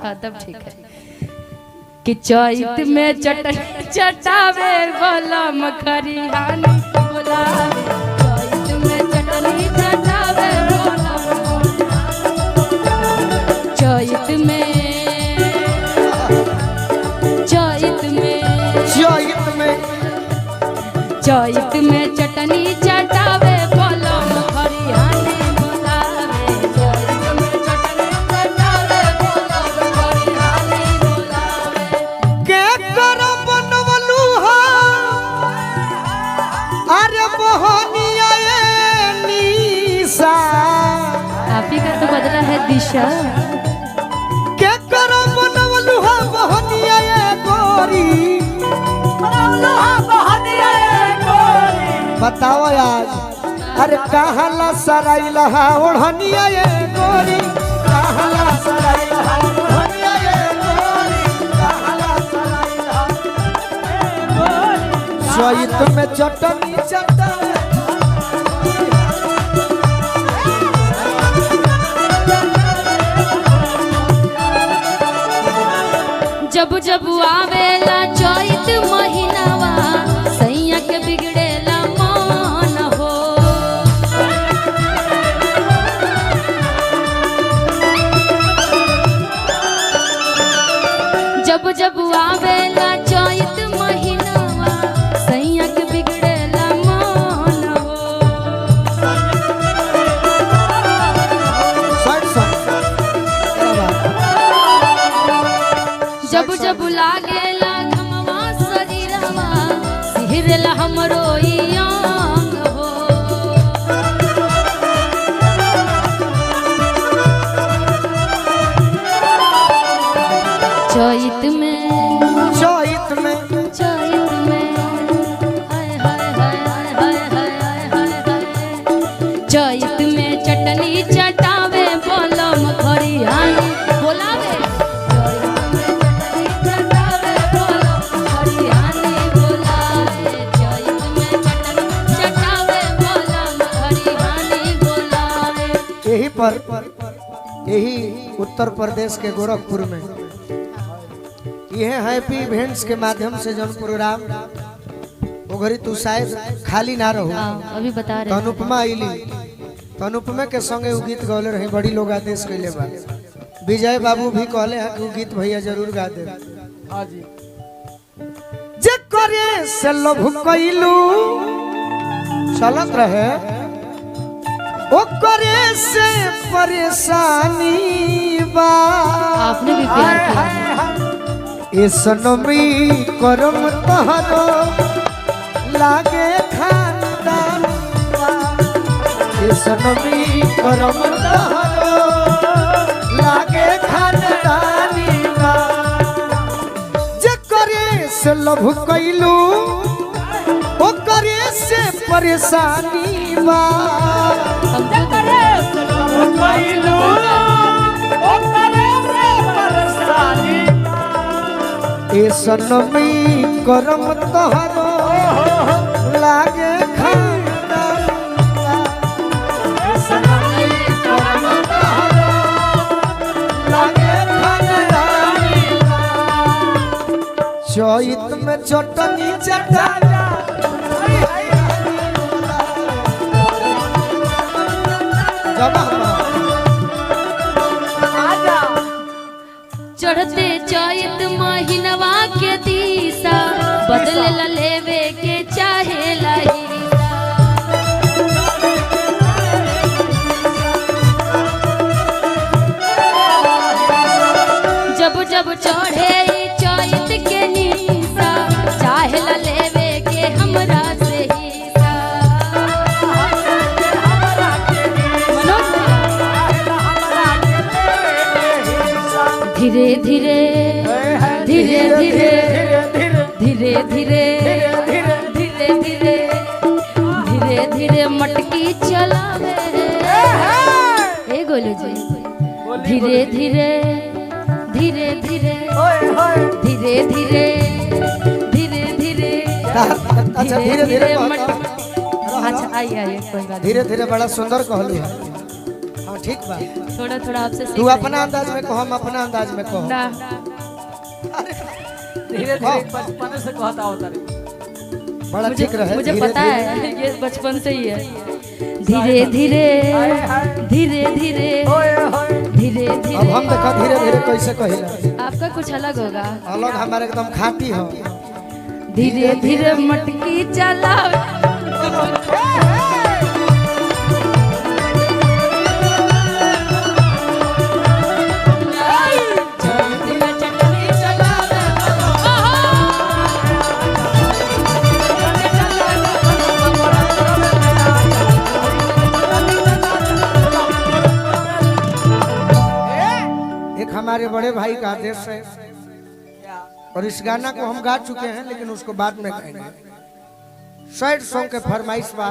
हाँ तब ठीक है कि चैत में चटावे बलम खरिहानी बोलावे चैत में चटनी चटावे चैत में चटनी चटावे बलम खरिहानी बोलावे चैत में चटनी चटावे बलम खरिहानी बोलावे के कर बनवलू हा अरे मोहनिया निशा आप ही का तो बदला है दिशा के कर बनवलू हा मोहनिया गोरी बताओ आज अरे कहला सराइल हा ओढ़निया गोरी कहला सराइल हा ओढ़निया गोरी कहला सराइल हा गोरी चैत में चटनी चटा जब जब आवेला चैत महीनावा सैया के बिगड़ेला मन हो जब जब आवेला चैत महीनावा सैया के बिगड़ेला मन हो जब जब लागेला घमवा शरीरवा सिहरला हमरो ई अंग हो चैत में हाय हाय हाय हाय हाय हाय चैत में चटनी चटावे बलम खरिहानी बोलावे यही पर यही उत्तर प्रदेश के गोरखपुर में यह हैप्पी इवेंट्स के माध्यम से जन प्रोग्राम वो घड़ी तू शायद खाली ना रहो अभी बता रहे अनुपमा आईली तो अनुपमा के संगे वो गीत गौले रही बड़ी लोग आदेश कैले बा विजय बाबू भी कहले हैं कि वो गीत भैया जरूर गा दे जे करे से लभ कैलू चलत रहे ओ करे से परेशानी बा आपने भी प्यार किया है ए सनमी करम तहरो लागे खानदान बा ए सनमी करम तहरो लागे खानदानी बा जे करे से लभ कैलू ओ करे से परेशानी बा ए सनमी करम तहरो लागे खानदान ए सनमी करम तहरो लागे खानदानी चैत में चटनी चटा चढ़ते चैत महीनवा के दिशा बदल लेवे के चाहे जब जब चढ़े चैत के निशा चाहे लेवे के हमरा से हिस्सा धीरे धीरे धीरे धीरे धीरे धीरे धीरे धीरे धीरे धीरे मटकी चलावे ए गोलू जी धीरे धीरे धीरे धीरे धीरे धीरे धीरे धीरे अच्छा धीरे धीरे अच्छा आइए आइए कोई बात धीरे धीरे बड़ा सुंदर कहलू है। हाँ ठीक बा। थोड़ा थोड़ा आपसे सीख तू रही अपना अंदाज में कहो, हम अपना अंदाज में कहो। हूँ। ना धीरे धीरे बचपन से कहता होता रे। बड़ा ठीक रहे। मुझे धीरे पता धीरे। है ये बचपन से ही है। धीरे धीरे धीरे धीरे ओए होए धीरे अब धीरे हम देखो धीरे धीरे कैसे कहिला। आपका कुछ अलग होगा। अलग हमारे एकदम खाटी हो। धीरे धीरे मटकी चला एक हमारे बड़े भाई का आदेश है और इस गाना को हम गा चुके हैं लेकिन उसको बाद में गाएंगे। सैड सॉन्ग के फरमाइश बा।